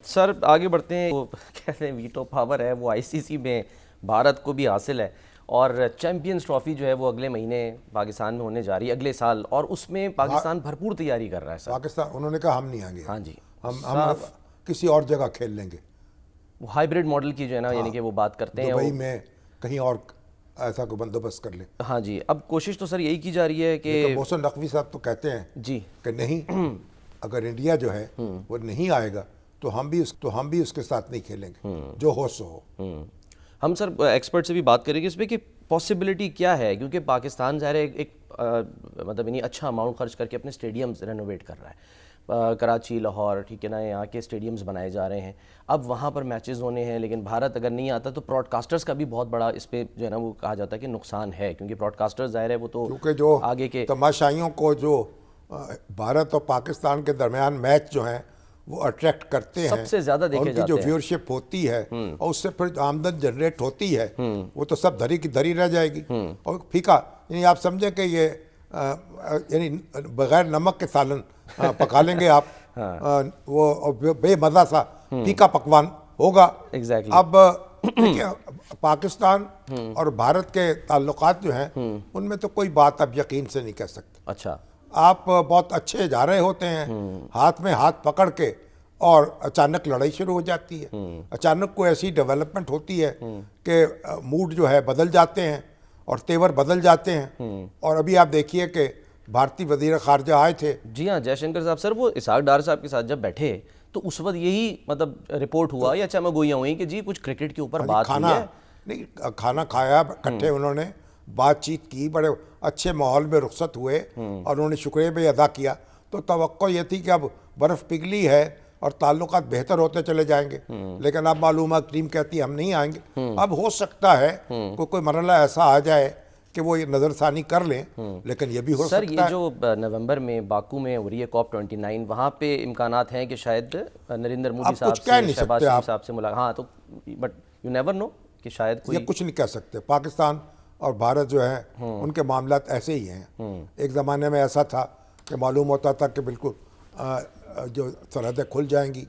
Sir आगे बढ़ते हैं। वो कहते हैं वीटो पावर है वो आईसीसी में भारत को भी हासिल है, और चैंपियंस ट्रॉफी जो है वो अगले महीने पाकिस्तान में होने जा रही है, अगले साल, और उसमें पाकिस्तान भरपूर तैयारी कर रहा है सर। पाकिस्तान, उन्होंने कहा हम नहीं आएंगे, हाँ जी, हम किसी और जगह खेल लेंगे। वो हाइब्रिड मॉडल की जो है ना, यानी कि वो बात करते हैं दुबई में कहीं और ऐसा कोई बंदोबस्त कर ले। हाँ जी, अब कोशिश तो सर यही की जा रही है कि मोहसिन नकवी साहब तो कहते हैं जी कि नहीं, अगर इंडिया जो है वो नहीं आएगा तो हम भी उसके साथ नहीं खेलेंगे, जो हो सो हो। हम सर एक्सपर्ट से भी बात करेंगे इस पर कि पॉसिबिलिटी क्या है, क्योंकि पाकिस्तान ज़ाहिर है एक मतलब यानी अच्छा अमाउंट खर्च करके अपने स्टेडियम्स रेनोवेट कर रहा है। कराची, लाहौर, ठीक है ना, यहाँ के स्टेडियम्स बनाए जा रहे हैं, अब वहाँ पर मैचेस होने हैं। लेकिन भारत अगर नहीं आता तो ब्रॉडकास्टर्स का भी बहुत बड़ा इस पर जो है ना वो कहा जाता है कि नुकसान है, क्योंकि ब्रॉडकास्टर्स ज़ाहिर है वो तो क्योंकि जो आगे के तमाशाइयों को जो भारत और पाकिस्तान के दरमियान मैच जो हैं वो अट्रैक्ट करते हैं, सबसे ज़्यादा देखे उनकी जाते जो हैं। व्यूअरशिप होती है और उससे फिर आमदन जनरेट होती है, वो तो सब धरी की धरी रह जाएगी और फीका। यानी आप समझे कि ये यानी बगैर नमक के सालन पका लेंगे आप, वो बेमज़ा सा फीका पकवान होगा। एग्जैक्टली। अब देखिए, पाकिस्तान और भारत के ताल्लुकात जो हैं उनमें तो कोई बात आप यकीन से नहीं कह सकते। अच्छा, आप बहुत अच्छे जा रहे होते हैं, हाथ में हाथ पकड़ के, और अचानक लड़ाई शुरू हो जाती है। अचानक कोई ऐसी डेवलपमेंट होती है कि मूड जो है बदल जाते हैं और तेवर बदल जाते हैं। और अभी आप देखिए कि भारतीय वज़ीर ख़ारजा आए थे। जी हाँ, जयशंकर साहब सर वो इसहाक डार साहब के साथ जब बैठे तो उस वक्त यही मतलब रिपोर्ट हुआ या चमगोइयाँ हुई कि जी कुछ क्रिकेट के ऊपर बात हुई है। नहीं, खाना खाया इकट्ठे, उन्होंने बातचीत की, बड़े अच्छे माहौल में रुखसत हुए और उन्होंने शुक्रिया भी अदा किया। तो तवक्को ये थी कि अब बर्फ़ पिघली है और ताल्लुकात बेहतर होते चले जाएंगे। लेकिन अब मालूम है टीम कहती है हम नहीं आएंगे। अब हो सकता है कोई मरला ऐसा आ जाए कि वो ये नज़रसानी कर लें, लेकिन ये भी हो सर सकता ये जो नवंबर में बाकू में हो रही है COP29, वहाँ पे इम्कानात हैं कि शायद नरेंद्र मोदी साहब कुछ कह से, नहीं शहबाज सकते शरीफ आप। साहब से मुलाकात, हाँ, तो बट यू नेवर नो कि शायद ये कोई कुछ नहीं कह सकते। पाकिस्तान और भारत जो है उनके मामलात ऐसे ही हैं। एक ज़माने में ऐसा था कि मालूम होता था कि बिल्कुल जो सरहदें खुल जाएंगी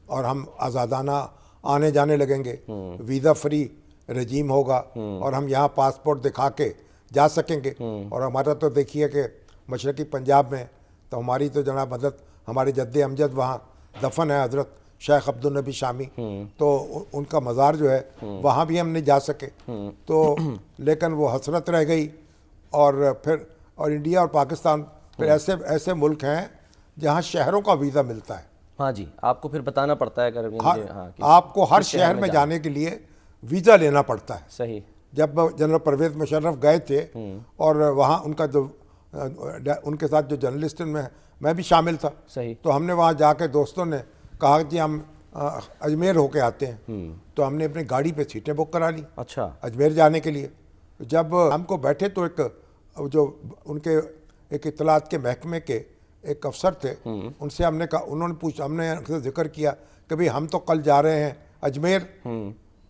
और हम आज़ादाना आने जाने लगेंगे, वीज़ा फ्री रजीम होगा और हम यहाँ पासपोर्ट दिखा के जा सकेंगे। और हमारा तो देखिए कि मशरक़ी पंजाब में तो हमारी तो जनाब मदद, हमारे जद्दे अमजद वहाँ दफन है, हज़रत शेख अब्दुल नबी शामी, तो उनका मज़ार जो है वहाँ भी हम नहीं जा सके। तो लेकिन वो हसरत रह गई। और इंडिया और पाकिस्तान फिर ऐसे मुल्क हैं जहाँ शहरों का वीज़ा मिलता है। हाँ जी, आपको फिर बताना पड़ता है अगर आपको हर शहर में जाने के लिए वीज़ा लेना पड़ता है। सही। जब जनरल परवेज़ मुशर्रफ गए थे और वहाँ उनका जो उनके साथ जो जर्नलिस्ट में मैं भी शामिल था, सही। तो हमने वहाँ जाके दोस्तों ने कहा कि हम अजमेर होके आते हैं, तो हमने अपनी गाड़ी पे सीटें बुक करा ली अच्छा। अजमेर जाने के लिए। जब हमको बैठे तो एक जो उनके एक इत्तलात के महकमे के एक अफसर थे, उनसे हमने कहा, हमने उनसे जिक्र किया कि भाई हम तो कल जा रहे हैं अजमेर।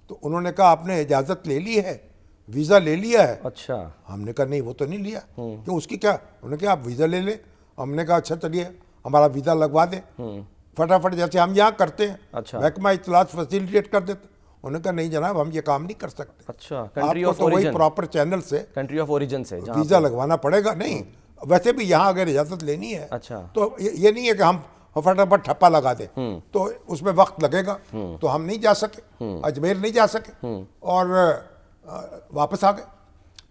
तो उन्होंने कहा आपने इजाज़त ले ली है, वीज़ा ले लिया है? अच्छा। हमने कहा नहीं, वो तो नहीं लिया। क्यों, उसकी क्या? उन्होंने कहा आप वीज़ा ले लें। हमने कहा अच्छा चलिए हमारा वीज़ा लगवा दें फटाफट, जैसे हम यहाँ करते हैं। अच्छा। महकमा इत्तलात फैसिलिटेट कर देते। उन्होंने कहा नहीं जनाब, हम ये काम नहीं कर सकते। अच्छा, आपको तो वही प्रॉपर चैनल से, कंट्री ऑफ ओरिजिन से वीज़ा लगवाना पड़ेगा। नहीं, वैसे भी यहाँ अगर इजाज़त लेनी है, अच्छा, तो ये नहीं है कि हम फटाफट ठप्पा लगा दें, तो उसमें वक्त लगेगा। तो हम नहीं जा सके, अजमेर नहीं जा सके और वापस आ गए।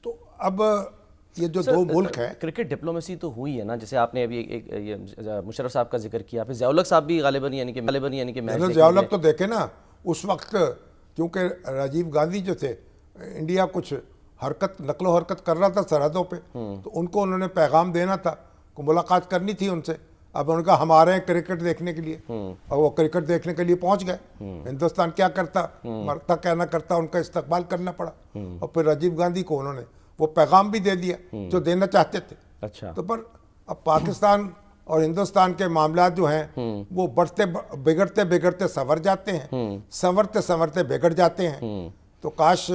तो अब ये जो दो मुल्क हैं, क्रिकेट डिप्लोमेसी तो हुई है ना, जैसे आपने अभी ये मुशर्रफ साहब का जिक्र किया, फिर ज़ियाउल हक साहब भी गालिबन यानी कि मैच ज़ियाउल हक तो देखे ना उस वक्त, क्योंकि राजीव गांधी जो थे, इंडिया कुछ नकलो हरकत कर रहा था सरहदों पे, तो उनको उन्होंने पैगाम देना था, को मुलाकात करनी थी उनसे। अब उनका हम आ रहे हैं क्रिकेट देखने के लिए, और वो क्रिकेट देखने के लिए पहुंच गए। हिंदुस्तान क्या करता, मरता क्या ना करता, उनका इस्तकबाल करना पड़ा। और फिर राजीव गांधी को उन्होंने वो पैगाम भी दे दिया जो देना चाहते थे। अच्छा। तो पर अब पाकिस्तान और हिंदुस्तान के मामला जो हैं वो बिगड़ते बिगड़ते संवर जाते हैं, संवरते संवरते बिगड़ जाते हैं। तो काश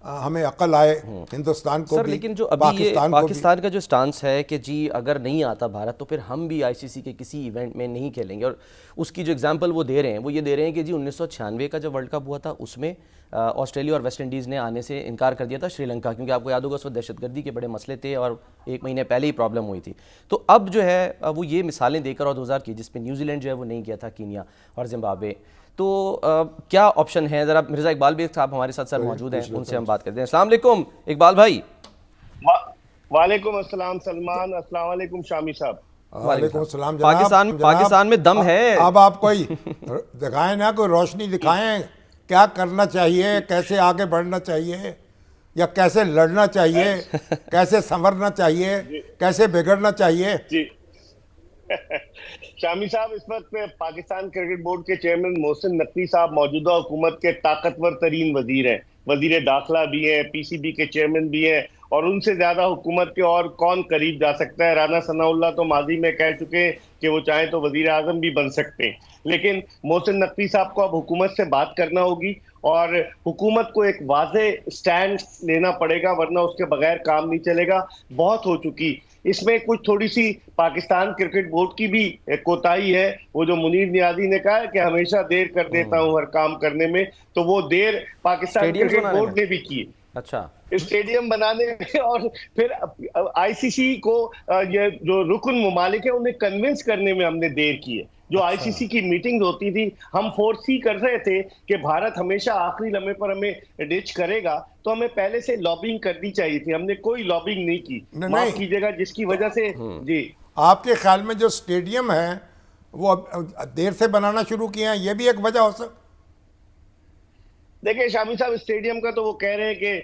हमें अकल आए, हिंदुस्तान को सर भी, लेकिन जो अभी ये पाकिस्तान को भी। पाकिस्तान का जो स्टांस है कि जी अगर नहीं आता भारत तो फिर हम भी आईसीसी के किसी इवेंट में नहीं खेलेंगे, और उसकी जो एग्जांपल वो दे रहे हैं वो ये दे रहे हैं कि जी 1996 का जब वर्ल्ड कप हुआ था उसमें ऑस्ट्रेलिया और वेस्ट इंडीज़ ने आने से इनकार कर दिया था श्रीलंका, क्योंकि आपको याद होगा उस वक्त दहशतगर्दी के बड़े मसले थे और एक महीने पहले ही प्रॉब्लम हुई थी। तो अब जो है वो ये मिसालें देकर, और 2000 की जिसमें न्यूजीलैंड जो है वो नहीं गया था, कीनिया और जिम्बाब्वे, तो क्या ऑप्शन है? ज़रा मिर्ज़ा इकबाल भी साहब हमारे साथ सर मौजूद हैं, उनसे हम बात करते हैं। अस्सलाम वालेकुम इकबाल भाई। वालेकुम अस्सलाम सलमान, अस्सलाम वालेकुम शामी साहब। वालेकुम सलाम जनाब। पाकिस्तान में दम है। अब आप कोई दिखाएं ना, कोई रोशनी दिखाएं, क्या करना चाहिए, कैसे आगे बढ़ना चाहिए, या कैसे लड़ना चाहिए, कैसे संवरना चाहिए, कैसे बिगड़ना चाहिए। जी शामी साहब, इस वक्त पाकिस्तान क्रिकेट बोर्ड के चेयरमैन मोहसिन नकवी साहब मौजूदा हुकूमत के ताकतवर तरीन वजीर हैं। वजीर दाखिला भी हैं, पीसीबी के चेयरमैन भी हैं, और उनसे ज्यादा हुकूमत के और कौन करीब जा सकता है। राना सनाउल्लाह तो माजी में कह चुके हैं कि वो चाहें तो वजीर आजम भी बन सकते हैं, लेकिन मोहसिन नकवी साहब को अब हुकूमत से बात करना होगी और हुकूमत को एक वाज़े स्टैंड लेना पड़ेगा, वरना उसके बगैर काम नहीं चलेगा। बहुत हो चुकी इसमें कुछ थोड़ी सी पाकिस्तान क्रिकेट बोर्ड की भी कोताही है। वो जो मुनीर नियाजी ने कहा है कि हमेशा देर कर देता हूं हर काम करने में, तो वो देर पाकिस्तान क्रिकेट बोर्ड ने भी की। अच्छा, स्टेडियम बनाने में, और फिर आईसीसी को ये जो रुकन ममालिक है उन्हें कन्विंस करने में हमने देर की है। जो आईसीसी की मीटिंग होती थी, हम फोर्सी कर रहे थे कि भारत हमेशा आखिरी लम्हे पर हमें डिच करेगा, तो हमें पहले से लॉबिंग करनी चाहिए थी। हमने कोई लॉबिंग नहीं की, माफ कीजिएगा, जिसकी वजह से जी। आपके ख्याल में जो स्टेडियम है वो अब देर से बनाना शुरू किए हैं, ये भी एक वजह हो सकती? देखिए शामी साहब, स्टेडियम का तो वो कह रहे हैं कि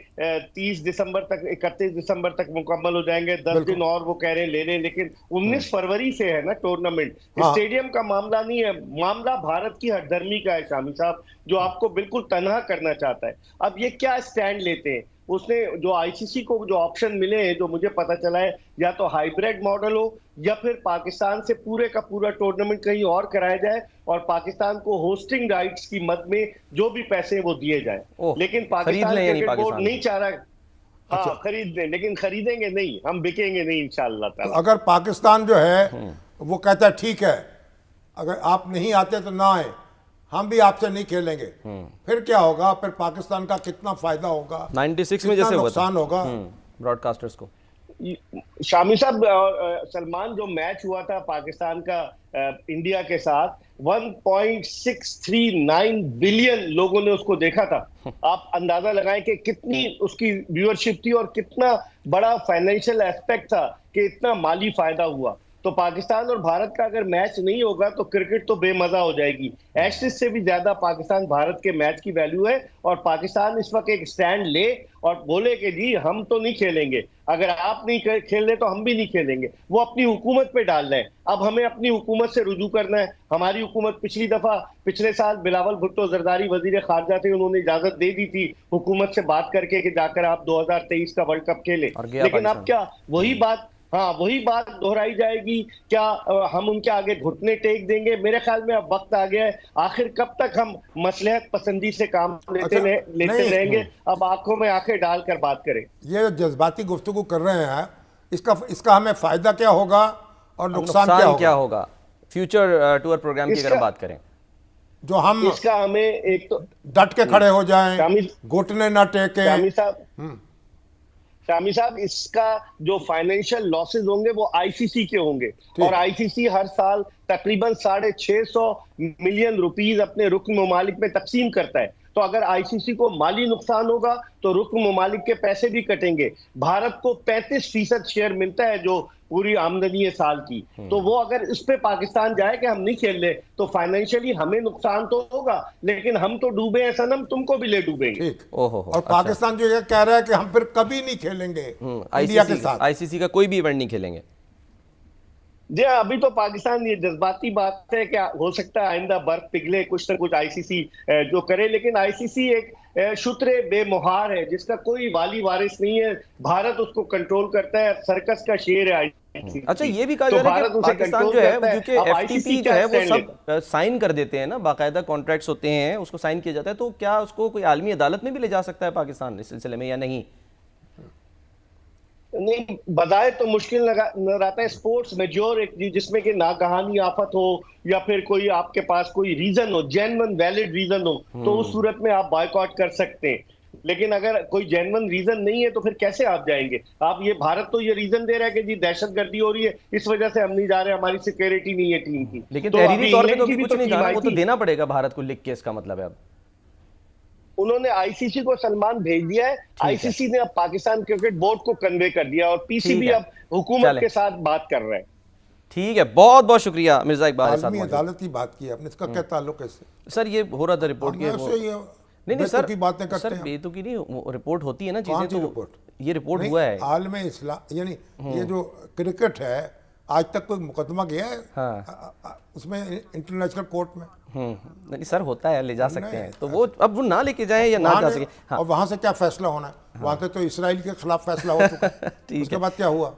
30 दिसंबर तक, 31 दिसंबर तक मुकम्मल हो जाएंगे। 10 दिन और वो कह रहे हैं ले लें, लेकिन 19 फरवरी से है ना टूर्नामेंट। स्टेडियम का मामला नहीं है, मामला भारत की हठधर्मी का है शामी साहब, जो आपको बिल्कुल तनहा करना चाहता है। अब ये क्या स्टैंड लेते हैं? उसने जो आईसीसी को जो ऑप्शन मिले हैं, जो मुझे पता चला है, या तो हाइब्रिड मॉडल हो या फिर पाकिस्तान से पूरे का पूरा टूर्नामेंट कहीं और कराया जाए और पाकिस्तान को होस्टिंग राइट्स की मद में जो भी पैसे वो दिए जाए। लेकिन पाकिस्तान क्रिकेट बोर्ड नहीं चाह रहा। हाँ, खरीद लें, लेकिन खरीदेंगे नहीं, हम बिकेंगे नहीं इंशाअल्लाह ताला। तो अगर पाकिस्तान जो है वो कहता है ठीक है, अगर आप नहीं आते तो ना आए, हम भी आपसे नहीं खेलेंगे, फिर क्या होगा? फिर पाकिस्तान का कितना फायदा होगा? 96 में जैसे नुकसान होगा ब्रॉडकास्टर्स को। शामी साहब, सलमान, जो मैच हुआ था पाकिस्तान का इंडिया के साथ, 1.639 बिलियन लोगों ने उसको देखा था। आप अंदाजा लगाएं कि कितनी उसकी व्यूअरशिप थी और कितना बड़ा फाइनेंशियल एस्पेक्ट था, कि इतना माली फायदा हुआ। तो पाकिस्तान और भारत का अगर मैच नहीं होगा तो क्रिकेट तो बेमजा हो जाएगी। एशेज से भी ज्यादा पाकिस्तान भारत के मैच की वैल्यू है, और पाकिस्तान इस वक्त एक स्टैंड ले और बोले कि जी हम तो नहीं खेलेंगे, अगर आप नहीं खेल रहे तो हम भी नहीं खेलेंगे। वो अपनी हुकूमत पे डाल रहे हैं। अब हमें अपनी हुकूमत से रुजू करना है। हमारी हुकूमत पिछले साल बिलावल भुट्टो जरदारी वजीर खारजा थे, उन्होंने इजाजत दे दी थी हुकूमत से बात करके कि जाकर आप 2023 का वर्ल्ड कप खेलें, लेकिन अब क्या वही बात दोहराई जाएगी? क्या हम उनके आगे घुटने टेक देंगे? मेरे ख्याल में अब वक्त आ गया है। आखिर कब तक हम मसलहत पसंदी से काम लेते रहेंगे? अब आंखों में आंखें डालकर बात करें। ये जज्बाती गुफ्तगू कर रहे हैं, इसका हमें फायदा क्या होगा और नुकसान क्या होगा? फ्यूचर टूर प्रोग्राम की अगर बात करें, जो हम इसका हमें एक तो डट के खड़े हो जाएं, घुटने ना टेकें। शामी साहब, इसका जो फाइनेंशियल लॉसेस होंगे वो आईसीसी के होंगे, और आईसीसी हर साल तकरीबन 650 मिलियन रुपीस अपने रुकन ममालिक में तकसीम करता है। तो अगर आईसीसी को माली नुकसान होगा तो रुकन ममालिक के पैसे भी कटेंगे। भारत को 35% शेयर मिलता है जो पूरी आमदनी है साल की। तो वो अगर इस पे पाकिस्तान जाए कि हम नहीं खेल रहे, तो फाइनेंशियली हमें नुकसान तो होगा, लेकिन हम तो डूबे हैं सनम, तुमको भी ले डूबेंगे। और पाकिस्तान जो ये कह रहा है कि हम फिर कभी नहीं खेलेंगे इंडिया के साथ, आईसीसी का कोई भी इवेंट नहीं खेलेंगे। जी, अभी तो पाकिस्तान, ये जज्बाती बात है कि हो सकता है आइंदा बर्फ पिघले, कुछ ना कुछ आईसीसी जो करे, लेकिन आईसीसी एक शुतरे बेमुहार है जिसका कोई वाली वारिस नहीं है। भारत उसको कंट्रोल करता है, सर्कस का शेर है। अच्छा, ये भी कहा तो जा रहा है भारत कि उसे पाकिस्तान कंट्रोल जो है करता है। क्योंकि अब एफटीपी ICC जो क्या है वो stand सब साइन कर देते हैं ना, बाकायदा कॉन्ट्रैक्ट्स होते हैं, उसको साइन किया जाता है, तो क्या उसको कोई आलमी अदालत में भी ले जा सकता है पाकिस्तान इस सिलसिले में या नहीं? नहीं, बताए तो मुश्किल नजर आता है स्पोर्ट्स में, जो जिसमें कि नागहानी आफत हो या फिर कोई आपके पास कोई रीजन हो, जेन्युइन वैलिड रीजन हो, तो उस सूरत में आप बायकॉट कर सकते हैं। लेकिन अगर कोई जेन्युइन रीजन नहीं है तो फिर कैसे आप जाएंगे? आप ये भारत तो ये रीजन दे रहा है कि जी दहशतगर्दी हो रही है, इस वजह से हम नहीं जा रहे, हमारी सिक्योरिटी नहीं है टीम की। लेकिन तो तहरीरी अभी तौर पे तो इंग्लैंड की अभी भी कुछ तो नहीं कहा टीम ना, आई वो तो थी, देना पड़ेगा भारत को लिख के, इसका मतलब है अब। उन्होंने आईसीसी को सलमान भेज दिया है, ठीक है, आईसीसी ने अब पाकिस्तान क्रिकेट बोर्ड को कन्वे कर दिया और ठीक पीसीबी है, अब हुकूमत चलें, के साथ बात कर रहा है। ठीक है, बहुत बहुत शुक्रिया मिर्जा इकबाल के साथ आलमी मौजूद। अदालत की बात की आपने, इसका क्या ताल्लुक है इससे? सर ये हो रहा था रिपोर्ट हम के वो, ऐसे ही नहीं सर, बेतुकी बातें करते सर हैं। बेतुकी नहीं, वो रिपोर्ट होती है ना कौन चीजें, सी तो रिपोर्ट? ये रिपोर्ट नहीं, हुआ है। आलम इस्लाम यानी ये जो क्रिकेट है, आज तक कोई मुकदमा गया है हाँ, उसमें इंटरनेशनल कोर्ट में? नहीं सर, होता है, ले जा सकते हैं, तो वो अब वो ना लेके जाए या ना जा सके। हाँ, और वहां से क्या फैसला होना है? वहां से तो इसराइल के खिलाफ फैसला हो चुका है, ठीक उसके है। बाद क्या हुआ?